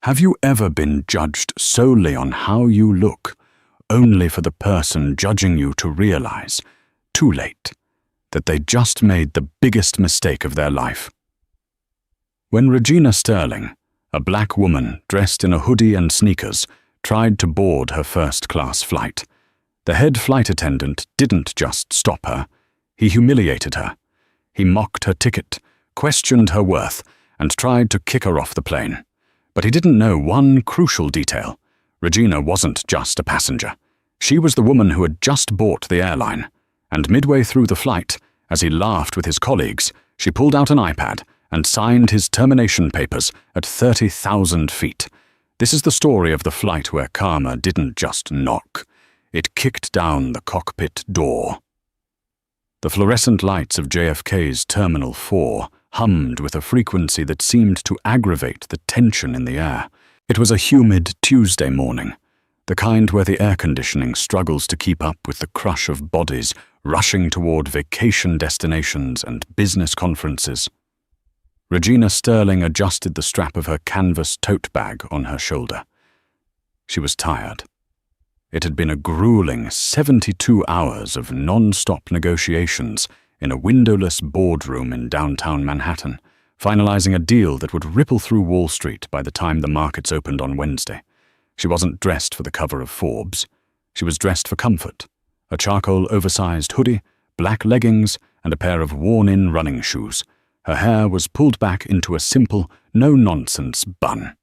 Have you ever been judged solely on how you look, only for the person judging you to realize, too late, that they just made the biggest mistake of their life? When Regina Sterling, a black woman dressed in a hoodie and sneakers, tried to board her first-class flight, the head flight attendant didn't just stop her. He humiliated her. He mocked her ticket, questioned her worth, and tried to kick her off the plane. But he didn't know one crucial detail. Regina wasn't just a passenger. She was the woman who had just bought the airline. And midway through the flight, as he laughed with his colleagues, she pulled out an iPad and signed his termination papers at 30,000 feet. This is the story of the flight where karma didn't just knock. It kicked down the cockpit door. The fluorescent lights of JFK's Terminal 4 hummed with a frequency that seemed to aggravate the tension in the air. It was a humid Tuesday morning, the kind where the air conditioning struggles to keep up with the crush of bodies rushing toward vacation destinations and business conferences. Regina Sterling adjusted the strap of her canvas tote bag on her shoulder. She was tired. It had been a grueling 72 hours of non-stop negotiations in a windowless boardroom in downtown Manhattan, finalizing a deal that would ripple through Wall Street by the time the markets opened on Wednesday. She wasn't dressed for the cover of Forbes. She was dressed for comfort: a charcoal oversized hoodie, black leggings, and a pair of worn-in running shoes. Her hair was pulled back into a simple, no-nonsense bun.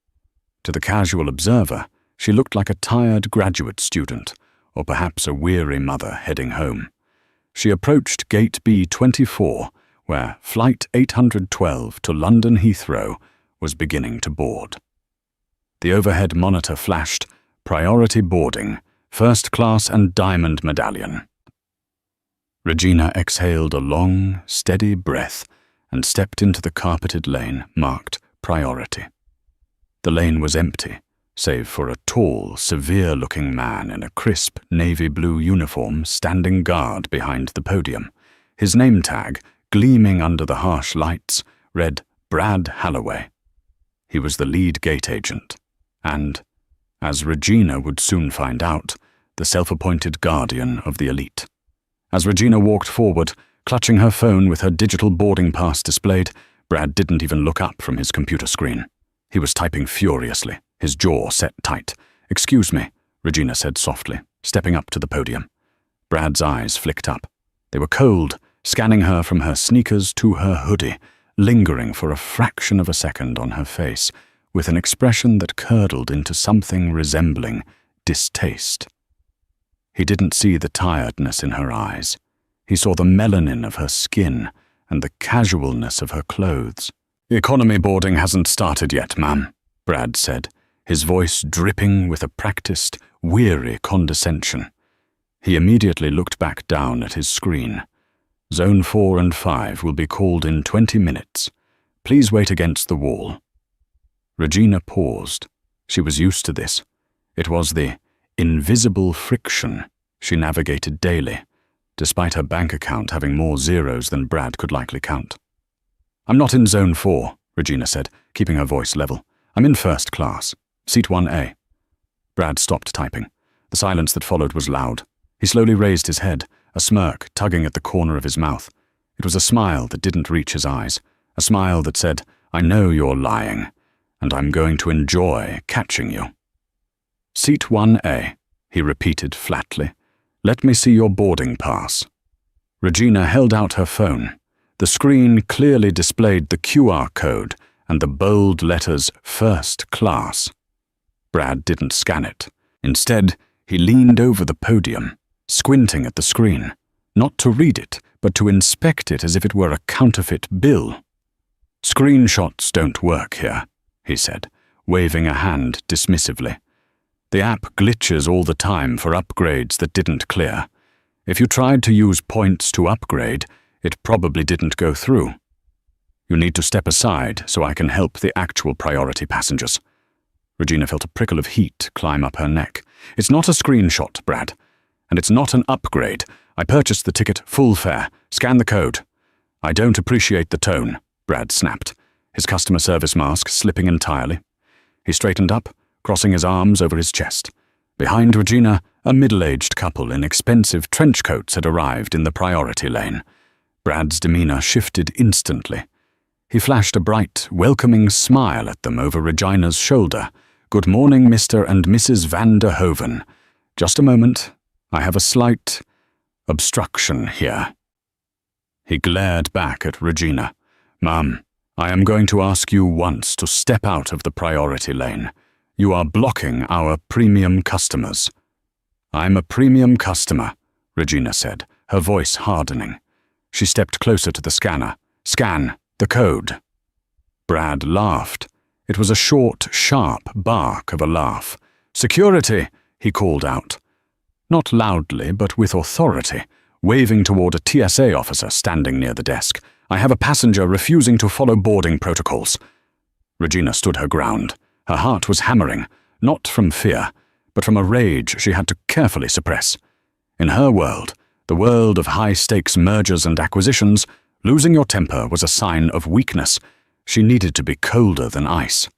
To the casual observer, she looked like a tired graduate student, or perhaps a weary mother heading home. She approached Gate B24, where Flight 812 to London Heathrow was beginning to board. The overhead monitor flashed, "Priority boarding, first class and diamond medallion." Regina exhaled a long, steady breath and stepped into the carpeted lane marked "Priority." The lane was empty, save for a tall, severe-looking man in a crisp navy blue uniform standing guard behind the podium. His name tag, gleaming under the harsh lights, read Brad Halloway. He was the lead gate agent, and, as Regina would soon find out, the self-appointed guardian of the elite. As Regina walked forward, clutching her phone with her digital boarding pass displayed, Brad didn't even look up from his computer screen. He was typing furiously, his jaw set tight. "Excuse me," Regina said softly, stepping up to the podium. Brad's eyes flicked up. They were cold, scanning her from her sneakers to her hoodie, lingering for a fraction of a second on her face, with an expression that curdled into something resembling distaste. He didn't see the tiredness in her eyes. He saw the melanin of her skin and the casualness of her clothes. "Economy boarding hasn't started yet, ma'am," Brad said, his voice dripping with a practiced, weary condescension. He immediately looked back down at his screen. "Zone 4 and 5 will be called in 20 minutes. Please wait against the wall." Regina paused. She was used to this. It was the invisible friction she navigated daily, despite her bank account having more zeros than Brad could likely count. "I'm not in Zone 4, Regina said, keeping her voice level. "I'm in first class, seat 1A. Brad stopped typing. The silence that followed was loud. He slowly raised his head, a smirk tugging at the corner of his mouth. It was a smile that didn't reach his eyes, a smile that said, "I know you're lying, and I'm going to enjoy catching you." "Seat 1A, he repeated flatly. "Let me see your boarding pass." Regina held out her phone. The screen clearly displayed the QR code and the bold letters "First Class." Brad didn't scan it. Instead, he leaned over the podium, squinting at the screen, not to read it, but to inspect it as if it were a counterfeit bill. "Screenshots don't work here," he said, waving a hand dismissively. "The app glitches all the time for upgrades that didn't clear. If you tried to use points to upgrade, it probably didn't go through. You need to step aside so I can help the actual priority passengers." Regina felt a prickle of heat climb up her neck. "It's not a screenshot, Brad. And it's not an upgrade. I purchased the ticket full fare. Scan the code." "I don't appreciate the tone," Brad snapped, his customer service mask slipping entirely. He straightened up, crossing his arms over his chest. Behind Regina, a middle-aged couple in expensive trench coats had arrived in the priority lane. Brad's demeanor shifted instantly. He flashed a bright, welcoming smile at them over Regina's shoulder. "Good morning, Mr. and Mrs. van der Hoven. Just a moment. I have a slight obstruction here." He glared back at Regina. "Ma'am, I am going to ask you once to step out of the priority lane. You are blocking our premium customers." "I'm a premium customer," Regina said, her voice hardening. She stepped closer to the scanner. "Scan the code." Brad laughed. It was a short, sharp bark of a laugh. "Security," he called out. Not loudly, but with authority, waving toward a TSA officer standing near the desk. "I have a passenger refusing to follow boarding protocols." Regina stood her ground. Her heart was hammering, not from fear, but from a rage she had to carefully suppress. In her world, the world of high-stakes mergers and acquisitions, losing your temper was a sign of weakness. She needed to be colder than ice.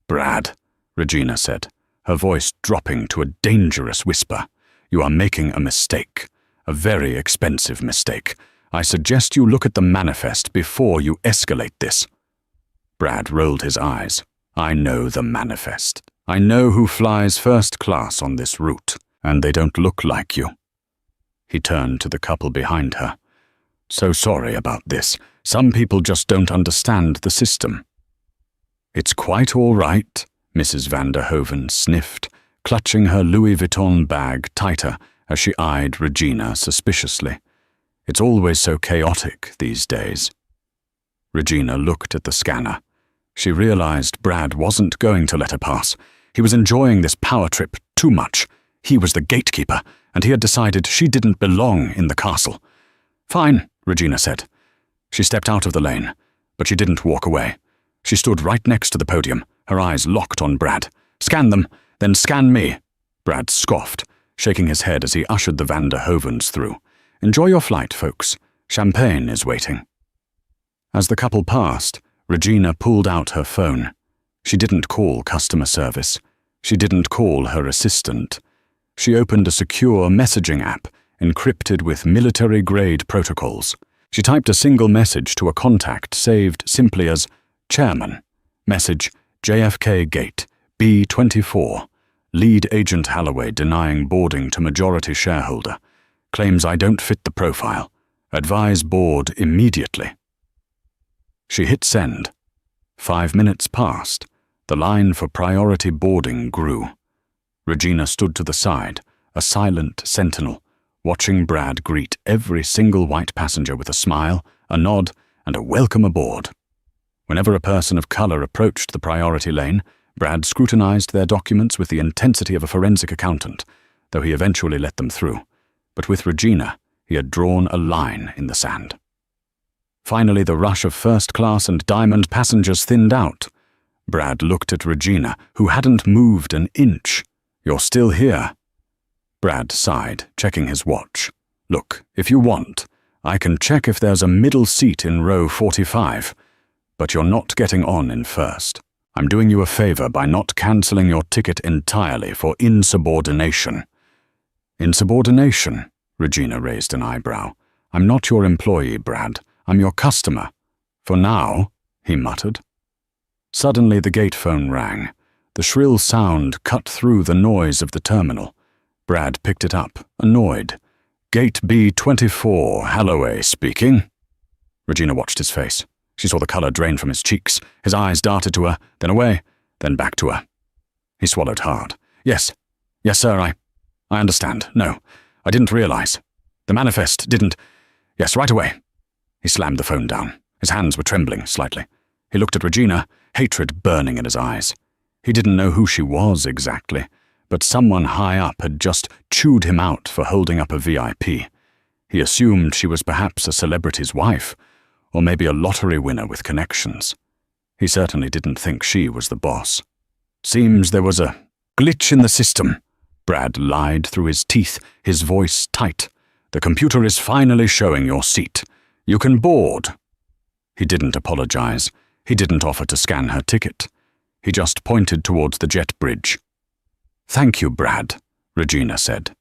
"Brad," Regina said, her voice dropping to a dangerous whisper, "you are making a mistake, a very expensive mistake. I suggest you look at the manifest before you escalate this." Brad rolled his eyes. "I know the manifest. I know who flies first class on this route, and they don't look like you." He turned to the couple behind her. "So sorry about this. Some people just don't understand the system." "It's quite all right," Mrs. van der Hoven sniffed, clutching her Louis Vuitton bag tighter as she eyed Regina suspiciously. "It's always so chaotic these days." Regina looked at the scanner. She realized Brad wasn't going to let her pass. He was enjoying this power trip too much. He was the gatekeeper, and he had decided she didn't belong in the castle. "Fine," Regina said. She stepped out of the lane, but she didn't walk away. She stood right next to the podium, her eyes locked on Brad. "Scan them, then scan me," Brad scoffed, shaking his head as he ushered the van der Hovens through. "Enjoy your flight, folks. Champagne is waiting." As the couple passed, Regina pulled out her phone. She didn't call customer service. She didn't call her assistant. She opened a secure messaging app, encrypted with military-grade protocols. She typed a single message to a contact saved simply as Chairman. Message: JFK Gate, B24. Lead Agent Holloway denying boarding to majority shareholder. Claims I don't fit the profile. Advise board immediately. She hit send. 5 minutes passed. The line for priority boarding grew. Regina stood to the side, a silent sentinel, watching Brad greet every single white passenger with a smile, a nod, and a welcome aboard. Whenever a person of color approached the priority lane, Brad scrutinized their documents with the intensity of a forensic accountant, though he eventually let them through. But with Regina, he had drawn a line in the sand. Finally, the rush of first-class and diamond passengers thinned out. Brad looked at Regina, who hadn't moved an inch. "You're still here." Brad sighed, checking his watch. "Look, if you want, I can check if there's a middle seat in row 45, but you're not getting on in first. I'm doing you a favor by not canceling your ticket entirely for insubordination." "Insubordination?" Regina raised an eyebrow. "I'm not your employee, Brad. I'm your customer. For now," he muttered. Suddenly the gate phone rang. The shrill sound cut through the noise of the terminal. Brad picked it up, annoyed. "Gate B24, Holloway speaking." Regina watched his face. She saw the color drain from his cheeks. His eyes darted to her, then away, then back to her. He swallowed hard. Yes, sir, I understand. No, I didn't realize. The manifest didn't. Yes, right away." He slammed the phone down. His hands were trembling slightly. He looked at Regina, hatred burning in his eyes. He didn't know who she was exactly, but someone high up had just chewed him out for holding up a VIP. He assumed she was perhaps a celebrity's wife, or maybe a lottery winner with connections. He certainly didn't think she was the boss. "Seems there was a glitch in the system," Brad lied through his teeth, his voice tight. "The computer is finally showing your seat. You can board." He didn't apologize. He didn't offer to scan her ticket. He just pointed towards the jet bridge. "Thank you, Brad," Regina said.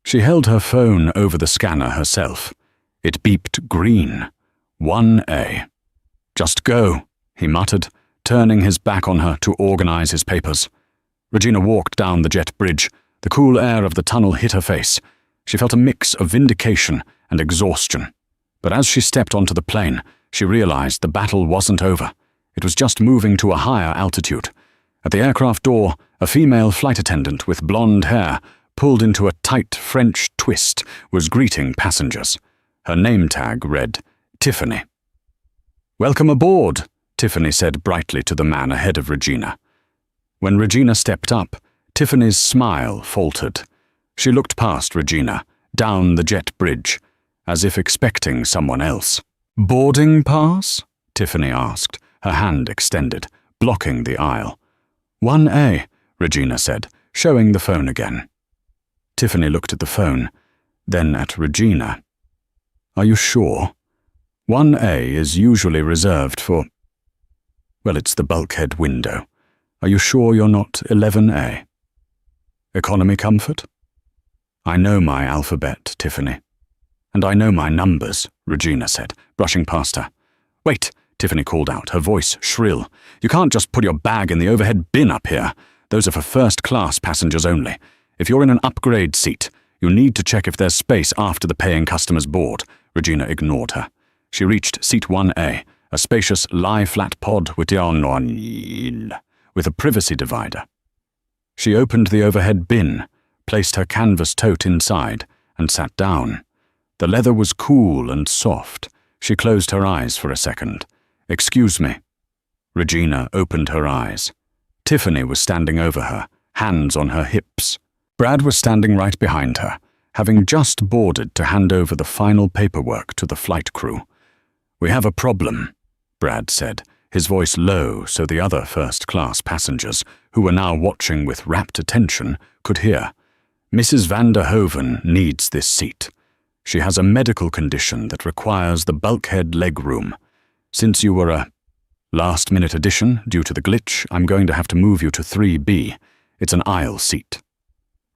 She held her phone over the scanner herself. It beeped green. 1A. "Just go," he muttered, turning his back on her to organize his papers. Regina walked down the jet bridge. The cool air of the tunnel hit her face. She felt a mix of vindication and exhaustion. But as she stepped onto the plane, she realized the battle wasn't over. It was just moving to a higher altitude. At the aircraft door, a female flight attendant with blonde hair, pulled into a tight French twist, was greeting passengers. Her name tag read, Tiffany. "Welcome aboard," Tiffany said brightly to the man ahead of Regina. When Regina stepped up, Tiffany's smile faltered. She looked past Regina, down the jet bridge, as if expecting someone else. "Boarding pass?" Tiffany asked, her hand extended, blocking the aisle. 1A, Regina said, showing the phone again. Tiffany looked at the phone, then at Regina. "Are you sure? 1A is usually reserved for... Well, it's the bulkhead window. Are you sure you're not 11A? Economy comfort?" "I know my alphabet, Tiffany. And I know my numbers," Regina said, brushing past her. "Wait," Tiffany called out, her voice shrill. "You can't just put your bag in the overhead bin up here. Those are for first-class passengers only. If you're in an upgrade seat, you need to check if there's space after the paying customers board." Regina ignored her. She reached seat 1A, a spacious lie-flat pod with a privacy divider. She opened the overhead bin, placed her canvas tote inside, and sat down. The leather was cool and soft. She closed her eyes for a second. "Excuse me." Regina opened her eyes. Tiffany was standing over her, hands on her hips. Brad was standing right behind her, having just boarded to hand over the final paperwork to the flight crew. "We have a problem," Brad said, his voice low so the other first-class passengers, who were now watching with rapt attention, could hear. "Mrs. van der Hoeven needs this seat. She has a medical condition that requires the bulkhead legroom. Since you were a last-minute addition due to the glitch, I'm going to have to move you to 3B. It's an aisle seat."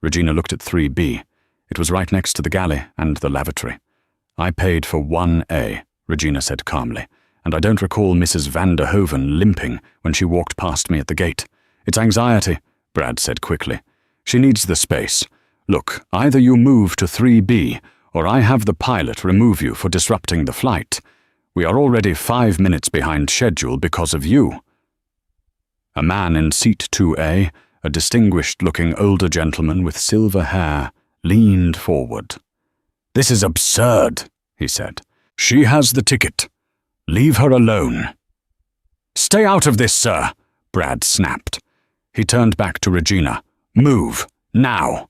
Regina looked at 3B. It was right next to the galley and the lavatory. "I paid for 1A, Regina said calmly, "and I don't recall Mrs. van der Hoeven limping when she walked past me at the gate. It's anxiety," Brad said quickly. "She needs the space. Look, either you move to 3B, or I have the pilot remove you for disrupting the flight. We are already 5 minutes behind schedule because of you." A man in seat 2A, a distinguished-looking older gentleman with silver hair, leaned forward. "This is absurd," he said. "She has the ticket. Leave her alone." "Stay out of this, sir," Brad snapped. He turned back to Regina. "Move, now."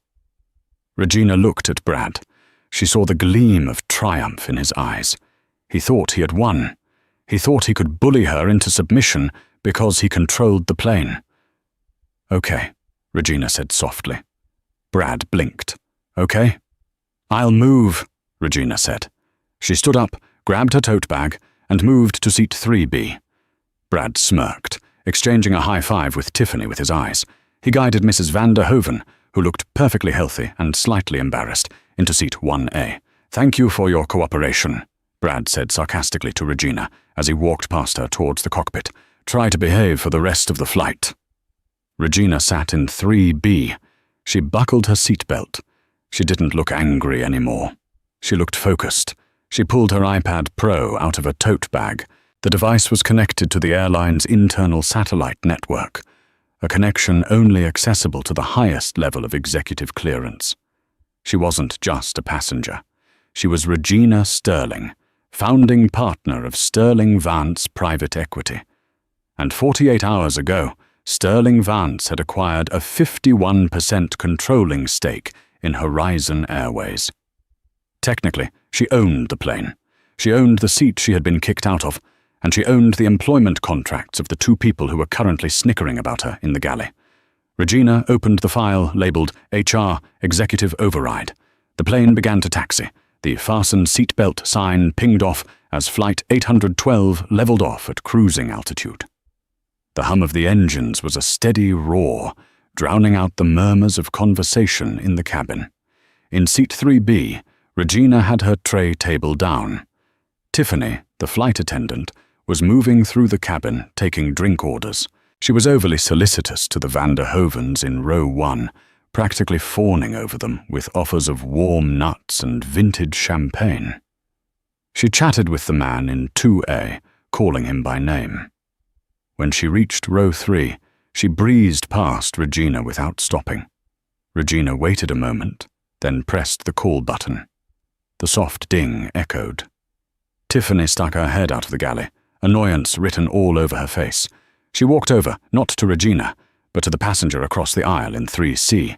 Regina looked at Brad. She saw the gleam of triumph in his eyes. He thought he had won. He thought he could bully her into submission because he controlled the plane. "Okay," Regina said softly. Brad blinked. "Okay?" "I'll move," Regina said. She stood up, grabbed her tote bag, and moved to seat 3B. Brad smirked, exchanging a high-five with Tiffany with his eyes. He guided Mrs. van der Hoeven, who looked perfectly healthy and slightly embarrassed, into seat 1A. "Thank you for your cooperation," Brad said sarcastically to Regina as he walked past her towards the cockpit. "Try to behave for the rest of the flight." Regina sat in 3B. She buckled her seatbelt. She didn't look angry anymore. She looked focused. She pulled her iPad Pro out of her tote bag. The device was connected to the airline's internal satellite network, a connection only accessible to the highest level of executive clearance. She wasn't just a passenger. She was Regina Sterling, founding partner of Sterling Vance Private Equity. And 48 hours ago, Sterling Vance had acquired a 51% controlling stake in Horizon Airways. Technically, she owned the plane. She owned the seat she had been kicked out of, and she owned the employment contracts of the 2 people who were currently snickering about her in the galley. Regina opened the file labeled HR Executive Override. The plane began to taxi. The fasten seatbelt sign pinged off as Flight 812 leveled off at cruising altitude. The hum of the engines was a steady roar, drowning out the murmurs of conversation in the cabin. In seat 3B, Regina had her tray table down. Tiffany, the flight attendant, was moving through the cabin, taking drink orders. She was overly solicitous to the Van der Hovens in row 1, practically fawning over them with offers of warm nuts and vintage champagne. She chatted with the man in 2A, calling him by name. When she reached row 3, she breezed past Regina without stopping. Regina waited a moment, then pressed the call button. The soft ding echoed. Tiffany stuck her head out of the galley, annoyance written all over her face. She walked over, not to Regina, but to the passenger across the aisle in 3C.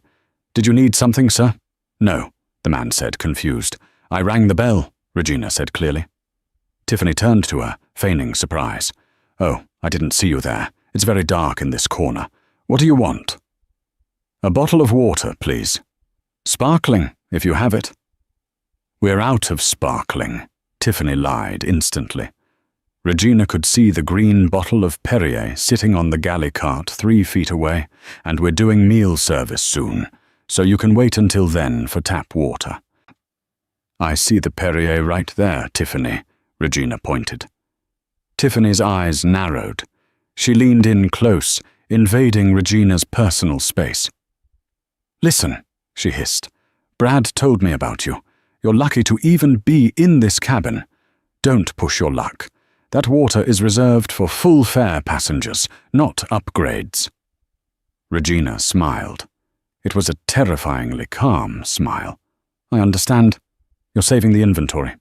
"Did you need something, sir?" "No," the man said, confused. "I rang the bell," Regina said clearly. Tiffany turned to her, feigning surprise. "Oh, I didn't see you there. It's very dark in this corner. What do you want?" "A bottle of water, please." "Sparkling, if you have it." "We're out of sparkling," Tiffany lied instantly. Regina could see the green bottle of Perrier sitting on the galley cart 3 feet away, and we're doing meal service soon, so you can wait until then for tap water. "I see the Perrier right there, Tiffany," Regina pointed. Tiffany's eyes narrowed. She leaned in close, invading Regina's personal space. "Listen," she hissed. "Brad told me about you. You're lucky to even be in this cabin. Don't push your luck. That water is reserved for full-fare passengers, not upgrades." Regina smiled. It was a terrifyingly calm smile. "I understand. You're saving the inventory."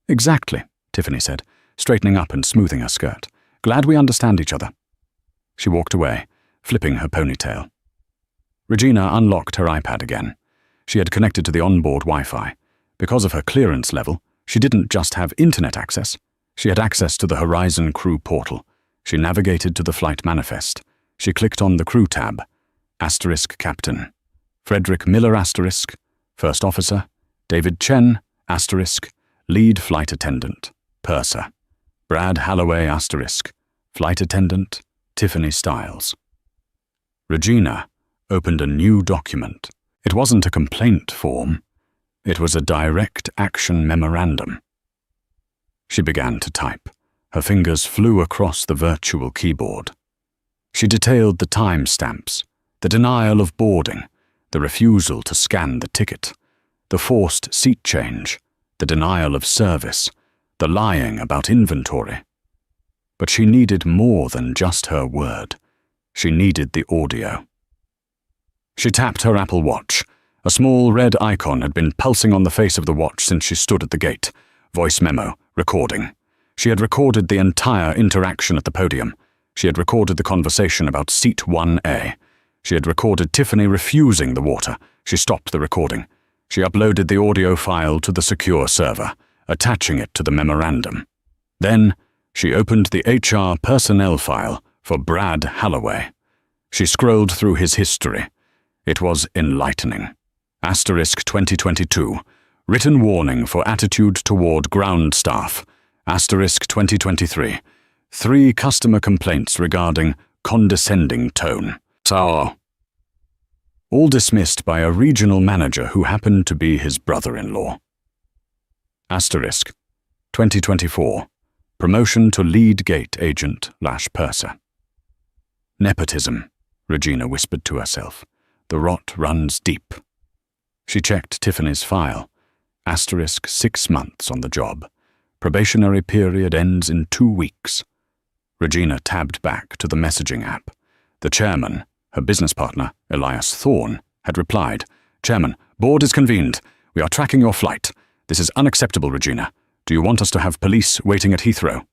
"Exactly," Tiffany said, straightening up and smoothing her skirt. "Glad we understand each other." She walked away, flipping her ponytail. Regina unlocked her iPad again. She had connected to the onboard Wi-Fi. Because of her clearance level, she didn't just have internet access. She had access to the Horizon crew portal. She navigated to the flight manifest. She clicked on the crew tab. Asterisk Captain. Frederick Miller asterisk. First Officer. David Chen asterisk. Lead Flight Attendant. Purser. Brad Halloway asterisk. Flight Attendant. Tiffany Stiles. Regina opened a new document. It wasn't a complaint form. It was a direct action memorandum. She began to type. Her fingers flew across the virtual keyboard. She detailed the timestamps, the denial of boarding, the refusal to scan the ticket, the forced seat change, the denial of service, the lying about inventory. But she needed more than just her word. She needed the audio. She tapped her Apple Watch. A small red icon had been pulsing on the face of the watch since she stood at the gate. Voice memo, recording. She had recorded the entire interaction at the podium. She had recorded the conversation about seat 1A. She had recorded Tiffany refusing the water. She stopped the recording. She uploaded the audio file to the secure server, attaching it to the memorandum. Then, she opened the HR personnel file for Brad Halloway. She scrolled through his history. It was enlightening. Asterisk 2022. Written warning for attitude toward ground staff. Asterisk 2023. 3 customer complaints regarding condescending tone. Sour. All dismissed by a regional manager who happened to be his brother-in-law. Asterisk 2024. Promotion to lead gate agent / purser. Nepotism, Regina whispered to herself. The rot runs deep. She checked Tiffany's file. Asterisk 6 months on the job. Probationary period ends in 2 weeks. Regina tabbed back to the messaging app. The chairman, her business partner, Elias Thorne, had replied, "Chairman, board is convened. We are tracking your flight. This is unacceptable, Regina. Do you want us to have police waiting at Heathrow?"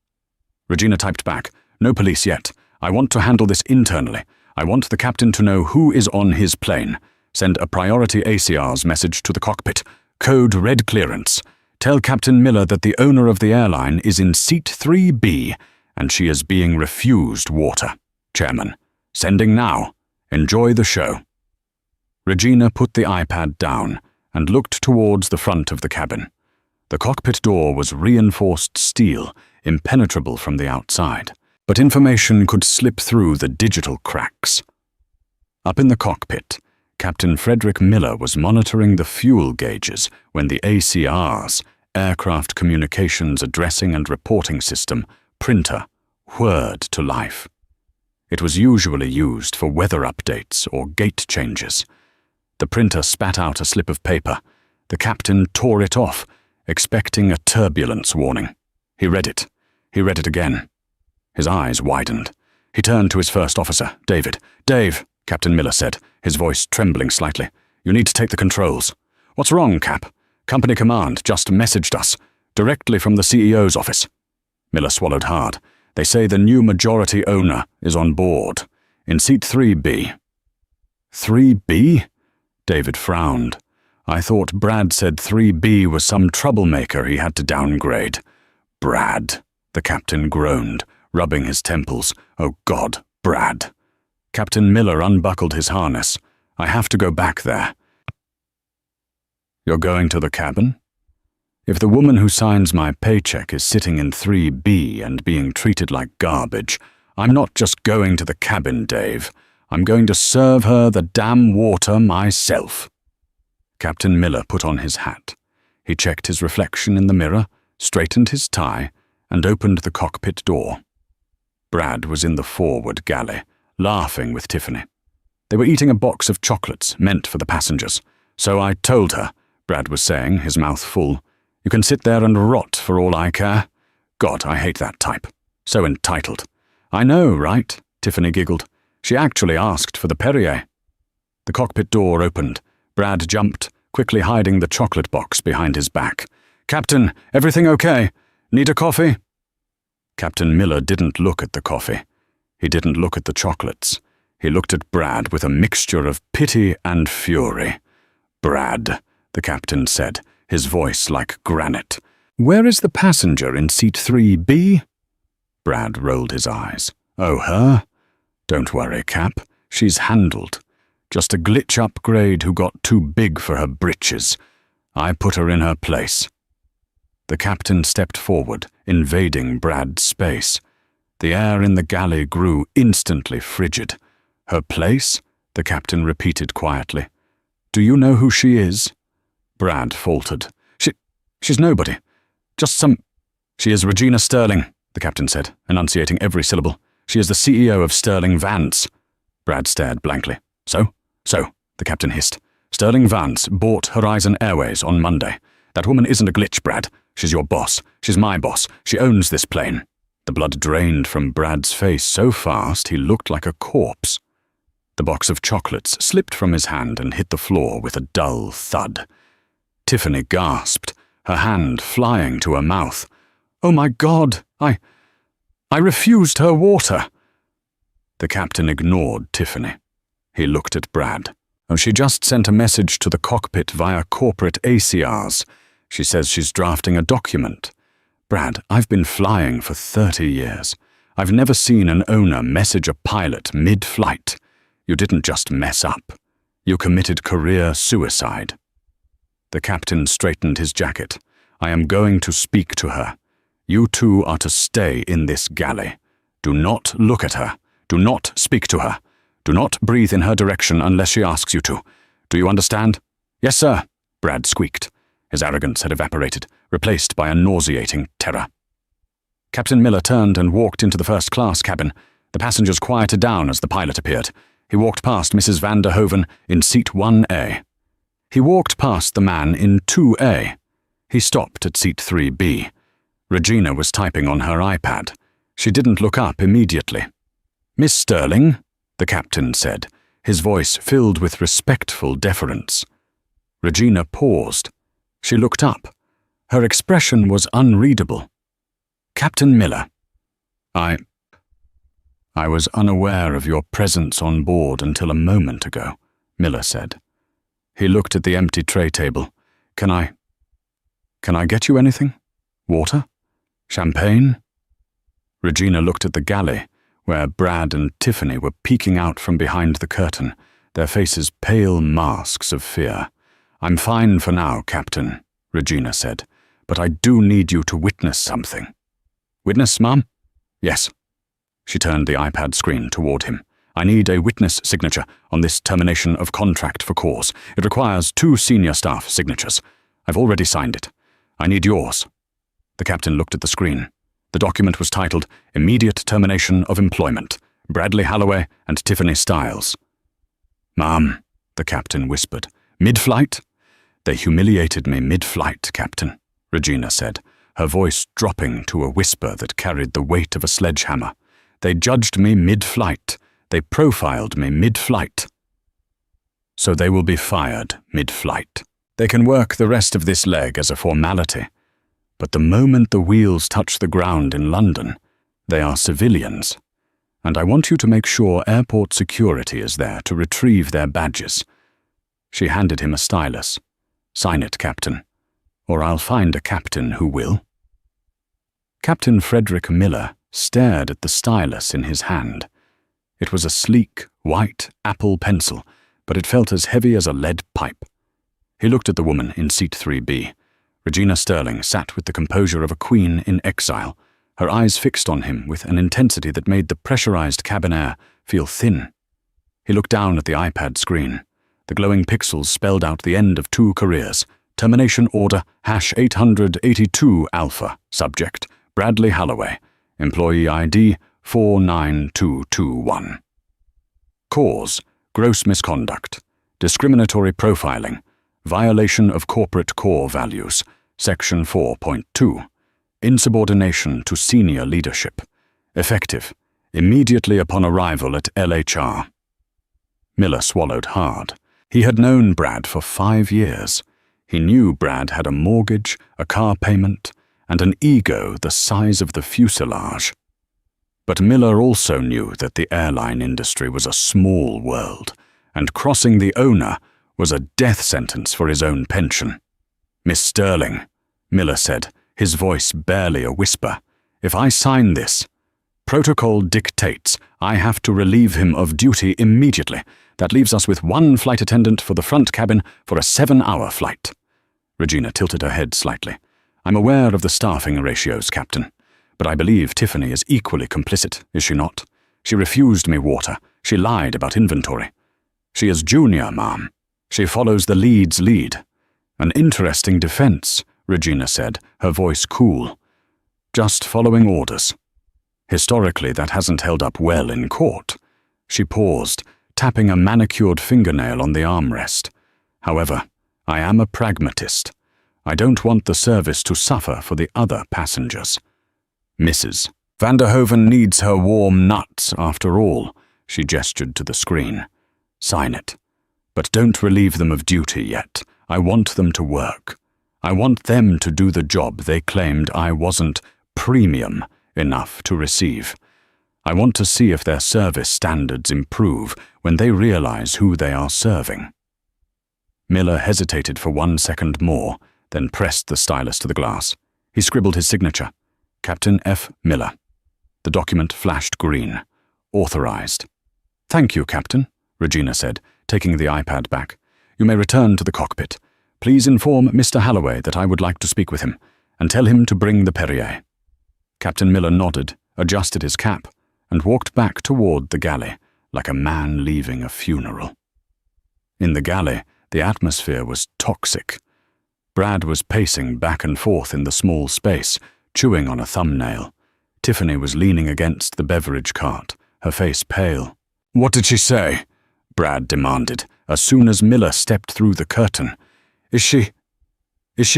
Regina typed back, "No police yet. I want to handle this internally. I want the captain to know who is on his plane. Send a priority ACR's message to the cockpit. Code red clearance. Tell Captain Miller that the owner of the airline is in seat 3B and she is being refused water. Chairman. Sending now. Enjoy the show." Regina put the iPad down and looked towards the front of the cabin. The cockpit door was reinforced steel, impenetrable from the outside. but information could slip through the digital cracks. Up in the cockpit, Captain Frederick Miller was monitoring the fuel gauges when the ACR's, Aircraft Communications Addressing and Reporting System, printer, whirred to life. It was usually used for weather updates or gate changes. The printer spat out a slip of paper. The captain tore it off, expecting a turbulence warning. He read it. He read it again. His eyes widened. He turned to his first officer, David. "Dave," Captain Miller said, his voice trembling slightly. "You need to take the controls." "What's wrong, Cap?" "Company command just messaged us, directly from the CEO's office." Miller swallowed hard. "They say the new majority owner is on board, in seat 3B. 3B? David frowned. "I thought Brad said 3B was some troublemaker he had to downgrade." "Brad," the captain groaned, rubbing his temples. "Oh God, Brad." Captain Miller unbuckled his harness. "I have to go back there." "You're going to the cabin?" "If the woman who signs my paycheck is sitting in 3B and being treated like garbage, I'm not just going to the cabin, Dave. I'm going to serve her the damn water myself." Captain Miller put on his hat. He checked his reflection in the mirror, straightened his tie, and opened the cockpit door. Brad was in the forward galley, laughing with Tiffany. They were eating a box of chocolates meant for the passengers. "So I told her," Brad was saying, his mouth full. "You can sit there and rot for all I care. God, I hate that type. So entitled." "I know, right?" Tiffany giggled. "She actually asked for the Perrier." The cockpit door opened. Brad jumped, quickly hiding the chocolate box behind his back. "Captain, everything okay? Need a coffee?" Captain Miller didn't look at the coffee. He didn't look at the chocolates. He looked at Brad with a mixture of pity and fury. "Brad," the captain said, his voice like granite. "Where is the passenger in seat 3B? Brad rolled his eyes. "Oh, her? Don't worry, Cap. She's handled. Just a glitch upgrade who got too big for her britches. I put her in her place." The captain stepped forward, invading Brad's space. The air in the galley grew instantly frigid. "Her place?" the captain repeated quietly. "Do you know who she is?" Brad faltered. She's nobody. Just some—" "She is Regina Sterling," the captain said, enunciating every syllable. "She is the CEO of Sterling Vance." Brad stared blankly. So, the captain hissed. "Sterling Vance bought Horizon Airways on Monday. That woman isn't a glitch, Brad. She's your boss. She's my boss. She owns this plane." The blood drained from Brad's face so fast he looked like a corpse. The box of chocolates slipped from his hand and hit the floor with a dull thud. Tiffany gasped, her hand flying to her mouth. "Oh my God, I refused her water." The captain ignored Tiffany. He looked at Brad. "Oh, she just sent a message to the cockpit via corporate ACRs. She says she's drafting a document. Brad, I've been flying for 30 years. I've never seen an owner message a pilot mid-flight. You didn't just mess up. You committed career suicide." The captain straightened his jacket. "I am going to speak to her. You two are to stay in this galley. Do not look at her. Do not speak to her. Do not breathe in her direction unless she asks you to. Do you understand?" "Yes, sir," Brad squeaked. His arrogance had evaporated, replaced by a nauseating terror. Captain Miller turned and walked into the first-class cabin. The passengers quieted down as the pilot appeared. He walked past Mrs. van der Hoeven in seat 1A. He walked past the man in 2A. He stopped at seat 3B. Regina was typing on her iPad. She didn't look up immediately. "Miss Sterling," the captain said, his voice filled with respectful deference. Regina paused. She looked up. Her expression was unreadable. "Captain Miller, I was unaware of your presence on board until a moment ago," Miller said. He looked at the empty tray table. Can I get you anything? Water? Champagne?" Regina looked at the galley, where Brad and Tiffany were peeking out from behind the curtain, their faces pale masks of fear. "I'm fine for now, Captain," Regina said, "but I do need you to witness something." "Witness, Mum?" "Yes." She turned the iPad screen toward him. I need a witness signature on this termination of contract for cause. It requires 2 senior staff signatures. I've already signed it. I need yours. The captain looked at the screen. The document was titled Immediate Termination of Employment, Bradley Halloway and Tiffany Stiles. "Ma'am," the captain whispered. "Mid-flight?" "They humiliated me mid-flight, Captain," Regina said, her voice dropping to a whisper that carried the weight of a sledgehammer. "They judged me mid-flight. They profiled me mid-flight. So they will be fired mid-flight. They can work the rest of this leg as a formality. But the moment the wheels touch the ground in London, they are civilians. And I want you to make sure airport security is there to retrieve their badges." She handed him a stylus. "Sign it, Captain, or I'll find a captain who will." Captain Frederick Miller stared at the stylus in his hand. It was a sleek, white Apple pencil, but it felt as heavy as a lead pipe. He looked at the woman in seat 3B. Regina Sterling sat with the composure of a queen in exile, her eyes fixed on him with an intensity that made the pressurized cabin air feel thin. He looked down at the iPad screen. The glowing pixels spelled out the end of 2 careers. Termination order #882 Alpha. Subject Bradley Halloway. Employee ID 49221. Cause: gross misconduct, discriminatory profiling, violation of corporate core values, Section 4.2, insubordination to senior leadership, effective immediately upon arrival at LHR. Miller swallowed hard. He had known Brad for 5 years. He knew Brad had a mortgage, a car payment, and an ego the size of the fuselage. But Miller also knew that the airline industry was a small world, and crossing the owner was a death sentence for his own pension. "Miss Sterling," Miller said, his voice barely a whisper, "if I sign this, protocol dictates I have to relieve him of duty immediately. That leaves us with 1 flight attendant for the front cabin for a 7-hour flight." Regina tilted her head slightly. "I'm aware of the staffing ratios, Captain, but I believe Tiffany is equally complicit, is she not? She refused me water. She lied about inventory. She is junior, ma'am. She follows the lead's lead." "An interesting defense," Regina said, her voice cool. "Just following orders. Historically, that hasn't held up well in court." She paused, tapping a manicured fingernail on the armrest. "However, I am a pragmatist. I don't want the service to suffer for the other passengers. Mrs. Vanderhoven needs her warm nuts, after all," she gestured to the screen. "Sign it. But don't relieve them of duty yet. I want them to work. I want them to do the job they claimed I wasn't premium enough to receive. I want to see if their service standards improve when they realize who they are serving." Miller hesitated for 1 second more, then pressed the stylus to the glass. He scribbled his signature. Captain F. Miller. The document flashed green. Authorized. "Thank you, Captain," Regina said, taking the iPad back. "You may return to the cockpit. Please inform Mr. Halloway that I would like to speak with him, and tell him to bring the Perrier." Captain Miller nodded, adjusted his cap, and walked back toward the galley, like a man leaving a funeral. In the galley, the atmosphere was toxic. Brad was pacing back and forth in the small space, chewing on a thumbnail. Tiffany was leaning against the beverage cart, her face pale. "What did she say?" Brad demanded, as soon as Miller stepped through the curtain. Is she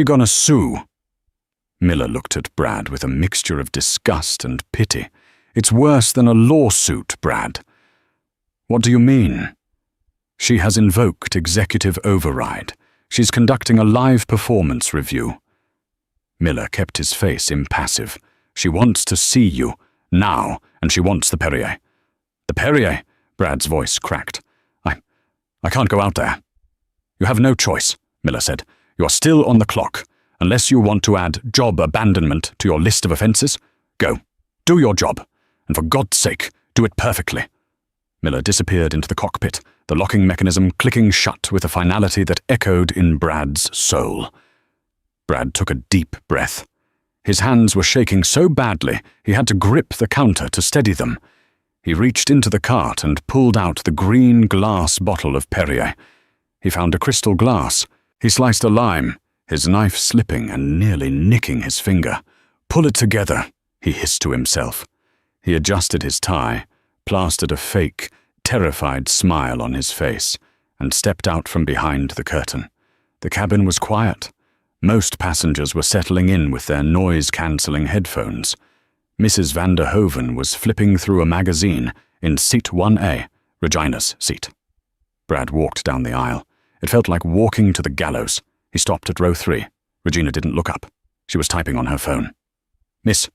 gonna sue?" Miller looked at Brad with a mixture of disgust and pity. "It's worse than a lawsuit, Brad." "What do you mean?" "She has invoked executive override. She's conducting a live performance review." Miller kept his face impassive. "She wants to see you, now, and she wants the Perrier." "The Perrier?" Brad's voice cracked. I can't go out there." "You have no choice," Miller said. "You are still on the clock, unless you want to add job abandonment to your list of offenses. Go. Do your job. And for God's sake, do it perfectly." Miller disappeared into the cockpit, the locking mechanism clicking shut with a finality that echoed in Brad's soul. Brad took a deep breath. His hands were shaking so badly he had to grip the counter to steady them. He reached into the cart and pulled out the green glass bottle of Perrier. He found a crystal glass. He sliced a lime, his knife slipping and nearly nicking his finger. "Pull it together," he hissed to himself. He adjusted his tie, plastered a fake, terrified smile on his face, and stepped out from behind the curtain. The cabin was quiet. Most passengers were settling in with their noise-cancelling headphones. Mrs. van der Hoven was flipping through a magazine in seat 1A, Regina's seat. Brad walked down the aisle. It felt like walking to the gallows. He stopped at row 3. Regina didn't look up. She was typing on her phone. Miss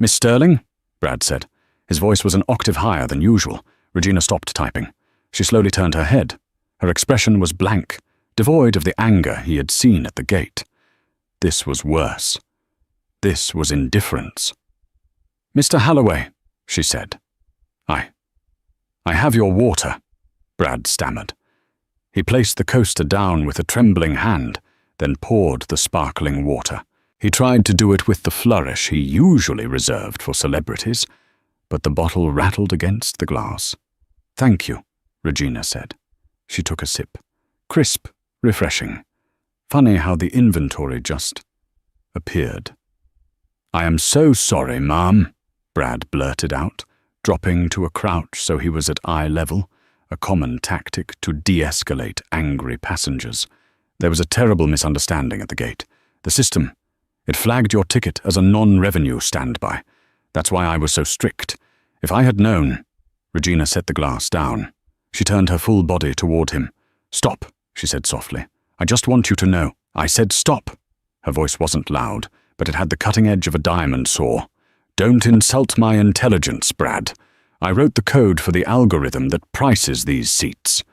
Sterling?" Brad said. His voice was an octave higher than usual. Regina stopped typing. She slowly turned her head. Her expression was blank, devoid of the anger he had seen at the gate. This was worse. This was indifference. "Mr. Halloway," she said. I have your water," Brad stammered. He placed the coaster down with a trembling hand, then poured the sparkling water. He tried to do it with the flourish he usually reserved for celebrities, but the bottle rattled against the glass. "Thank you," Regina said. She took a sip. Crisp, refreshing. Funny how the inventory just appeared. "I am so sorry, ma'am," Brad blurted out, dropping to a crouch so he was at eye level, a common tactic to de-escalate angry passengers. There was a terrible misunderstanding at the gate. The system, it flagged your ticket as a non-revenue standby. That's why I was so strict. If I had known— Regina set the glass down. She turned her full body toward him. "Stop," she said softly. "I just want you to know." "I said stop." Her voice wasn't loud, but it had the cutting edge of a diamond saw. "Don't insult my intelligence, Brad. I wrote the code for the algorithm that prices these seats.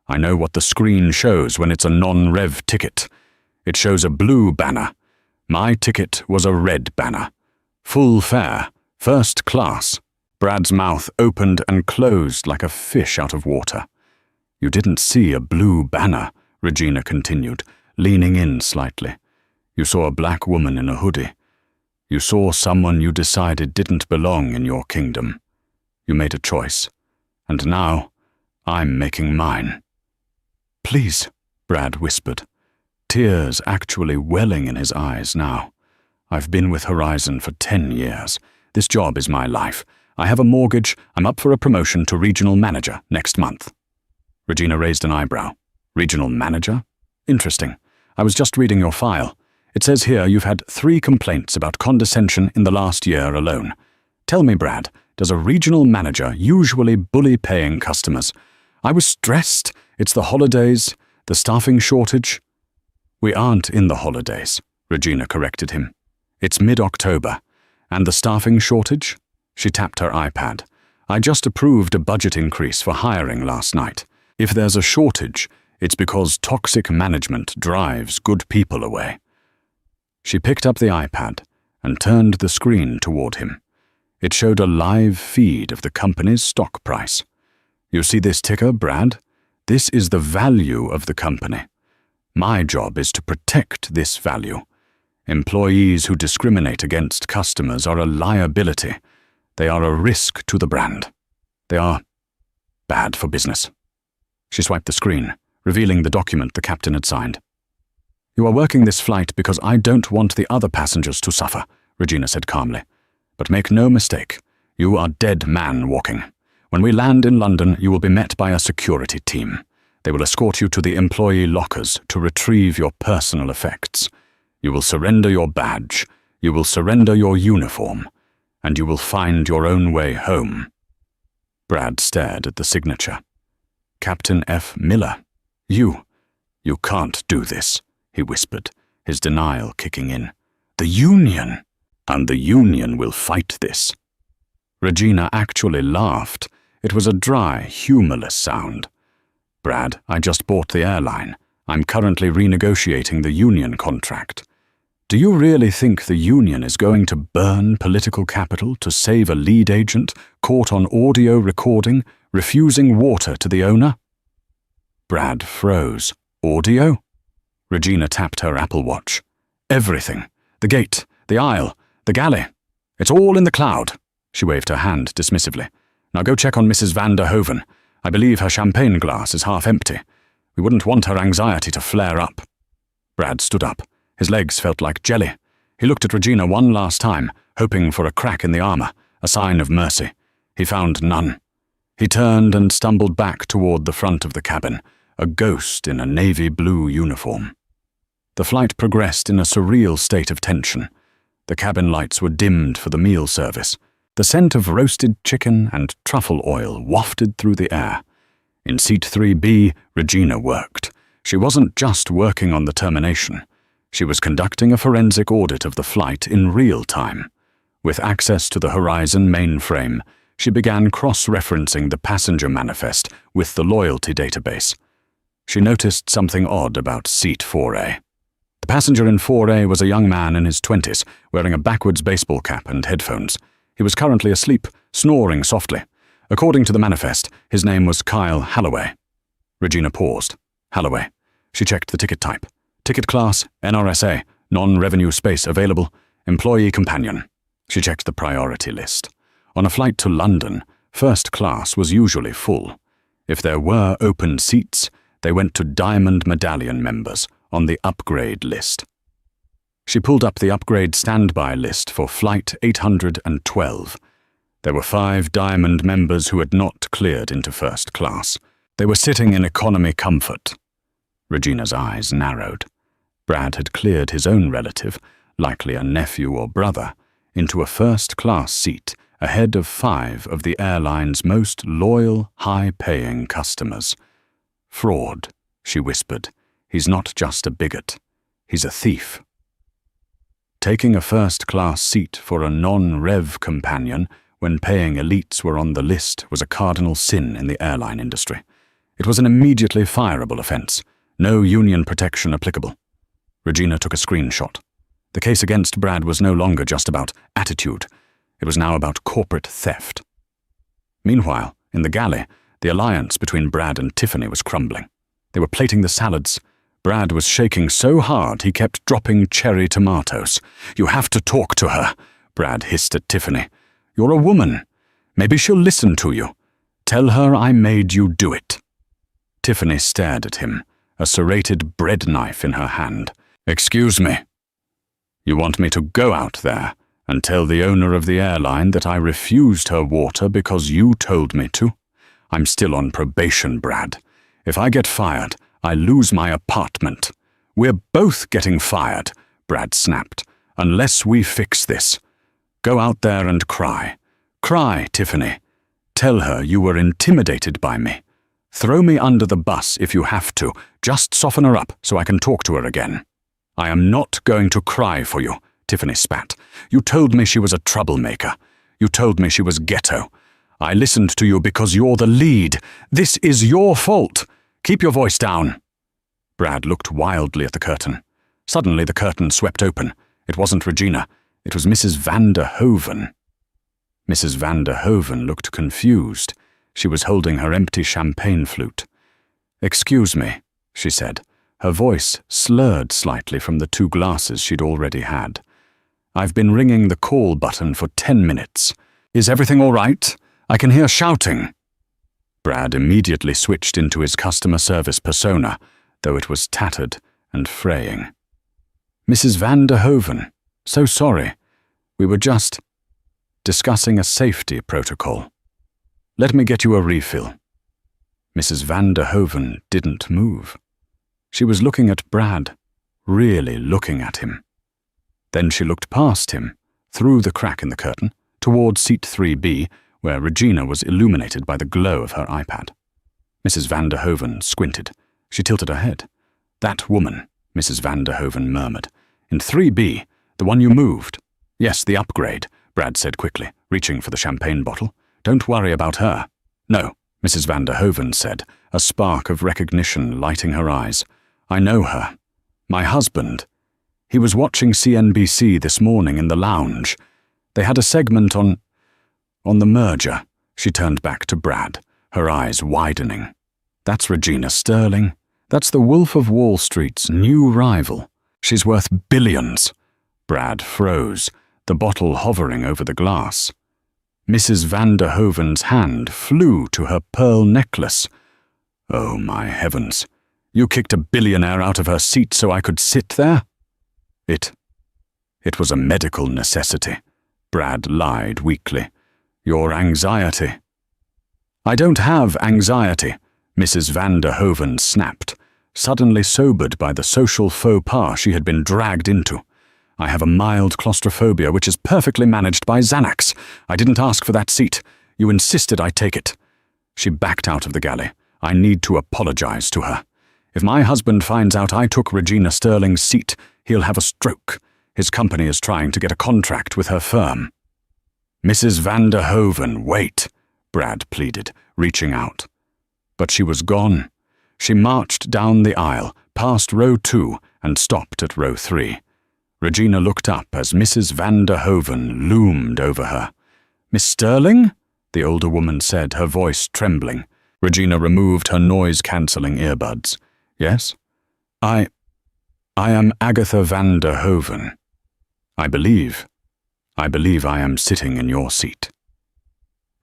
I know what the screen shows when it's a non-rev ticket. It shows a blue banner. My ticket was a red banner. Full fare, first class." Brad's mouth opened and closed like a fish out of water. "You didn't see a blue banner," Regina continued, leaning in slightly. "You saw a black woman in a hoodie. You saw someone you decided didn't belong in your kingdom. You made a choice, and now I'm making mine." "Please," Brad whispered, tears actually welling in his eyes now. "I've been with Horizon for 10 years. This job is my life. I have a mortgage. I'm up for a promotion to regional manager next month." Regina raised an eyebrow. "Regional manager? Interesting. I was just reading your file. It says here you've had 3 complaints about condescension in the last year alone. Tell me, Brad, does a regional manager usually bully paying customers? I was stressed. It's the holidays, the staffing shortage." "We aren't in the holidays," Regina corrected him. "It's mid-October. And the staffing shortage?" She tapped her iPad. "I just approved a budget increase for hiring last night. If there's a shortage, it's because toxic management drives good people away." She picked up the iPad and turned the screen toward him. It showed a live feed of the company's stock price. "You see this ticker, Brad? This is the value of the company. My job is to protect this value. Employees who discriminate against customers are a liability. They are a risk to the brand. They are bad for business." She swiped the screen, revealing the document the captain had signed. "You are working this flight because I don't want the other passengers to suffer," Regina said calmly. "But make no mistake, you are dead man walking. When we land in London, you will be met by a security team. They will escort you to the employee lockers to retrieve your personal effects. You will surrender your badge, you will surrender your uniform, and you will find your own way home." Brad stared at the signature. "Captain F. Miller, you can't do this," he whispered, his denial kicking in. "The Union, and the Union will fight this." Regina actually laughed. It was a dry, humorless sound. "Brad, I just bought the airline. I'm currently renegotiating the Union contract. Do you really think the Union is going to burn political capital to save a lead agent caught on audio recording, refusing water to the owner?" Brad froze. "Audio?" Regina tapped her Apple Watch. "Everything. The gate, the aisle, the galley. It's all in the cloud." She waved her hand dismissively. Now go check on Mrs. van der Hoven. I believe her champagne glass is half empty. We wouldn't want her anxiety to flare up." Brad stood up. His legs felt like jelly. He looked at Regina one last time, hoping for a crack in the armor, a sign of mercy. He found none. He turned and stumbled back toward the front of the cabin, a ghost in a navy blue uniform. The flight progressed in a surreal state of tension. The cabin lights were dimmed for the meal service. The scent of roasted chicken and truffle oil wafted through the air. In seat 3B, Regina worked. She wasn't just working on the termination. She was conducting a forensic audit of the flight in real time. With access to the Horizon mainframe, she began cross-referencing the passenger manifest with the loyalty database. She noticed something odd about seat 4A. The passenger in 4A was a young man in his 20s, wearing a backwards baseball cap and headphones. He was currently asleep, snoring softly. According to the manifest, his name was Kyle Halloway. Regina paused. Halloway. She checked the ticket type. Ticket class, NRSA, non-revenue space available, employee companion. She checked the priority list. On a flight to London, first class was usually full. If there were open seats, they went to Diamond Medallion members on the upgrade list. She pulled up the upgrade standby list for Flight 812. There were 5 Diamond members who had not cleared into first class. They were sitting in economy comfort. Regina's eyes narrowed. Brad had cleared his own relative, likely a nephew or brother, into a first-class seat ahead of 5 of the airline's most loyal, high-paying customers. "Fraud," she whispered. "He's not just a bigot. He's a thief." Taking a first-class seat for a non-rev companion when paying elites were on the list was a cardinal sin in the airline industry. It was an immediately fireable offense. No union protection applicable. Regina took a screenshot. The case against Brad was no longer just about attitude. It was now about corporate theft. Meanwhile, in the galley, the alliance between Brad and Tiffany was crumbling. They were plating the salads. Brad was shaking so hard he kept dropping cherry tomatoes. "You have to talk to her," Brad hissed at Tiffany. "You're a woman. Maybe she'll listen to you. Tell her I made you do it." Tiffany stared at him, a serrated bread knife in her hand. "Excuse me. You want me to go out there and tell the owner of the airline that I refused her water because you told me to? I'm still on probation, Brad. If I get fired, I lose my apartment. We're both getting fired," Brad snapped, "unless we fix this. Go out there and cry. Cry, Tiffany. Tell her you were intimidated by me. Throw me under the bus if you have to. Just soften her up so I can talk to her again." "I am not going to cry for you," Tiffany spat. "You told me she was a troublemaker. You told me she was ghetto. I listened to you because you're the lead. This is your fault. Keep your voice down." Brad looked wildly at the curtain. Suddenly the curtain swept open. It wasn't Regina. It was Mrs. van der Hoven. Mrs. van der Hoven looked confused. She was holding her empty champagne flute. "Excuse me," she said. Her voice slurred slightly from the 2 glasses she'd already had. "I've been ringing the call button for 10 minutes. Is everything all right? I can hear shouting." Brad immediately switched into his customer service persona, though it was tattered and fraying. "Mrs. van der Hoven, so sorry. We were just discussing a safety protocol. Let me get you a refill." Mrs. van der Hoven didn't move. She was looking at Brad, really looking at him. Then she looked past him, through the crack in the curtain, towards seat 3B, where Regina was illuminated by the glow of her iPad. Mrs. van der Hoven squinted. She tilted her head. "That woman," Mrs. van der Hoven murmured. "In 3B, the one you moved." "Yes, the upgrade," Brad said quickly, reaching for the champagne bottle. "Don't worry about her." "No," Mrs. van der Hoven said, a spark of recognition lighting her eyes. "I know her. My husband. He was watching CNBC this morning in the lounge. They had a segment on the merger." She turned back to Brad, her eyes widening. "That's Regina Sterling. That's the Wolf of Wall Street's new rival. She's worth billions." Brad froze, the bottle hovering over the glass. Mrs. van der Hoven's hand flew to her pearl necklace. Oh, my heavens. You kicked a billionaire out of her seat so I could sit there? It was a medical necessity, Brad lied weakly. Your anxiety. I don't have anxiety, Mrs. van der Hoven snapped, suddenly sobered by the social faux pas she had been dragged into. I have a mild claustrophobia which is perfectly managed by Xanax. I didn't ask for that seat. You insisted I take it. She backed out of the galley. I need to apologize to her. If my husband finds out I took Regina Sterling's seat, he'll have a stroke. His company is trying to get a contract with her firm. Mrs. van der Hoven, wait, Brad pleaded, reaching out. But she was gone. She marched down the aisle, past row 2, and stopped at row 3. Regina looked up as Mrs. van der Hoven loomed over her. Miss Sterling? The older woman said, her voice trembling. Regina removed her noise-cancelling earbuds. Yes? I am Agatha van der Hoven. I believe I am sitting in your seat.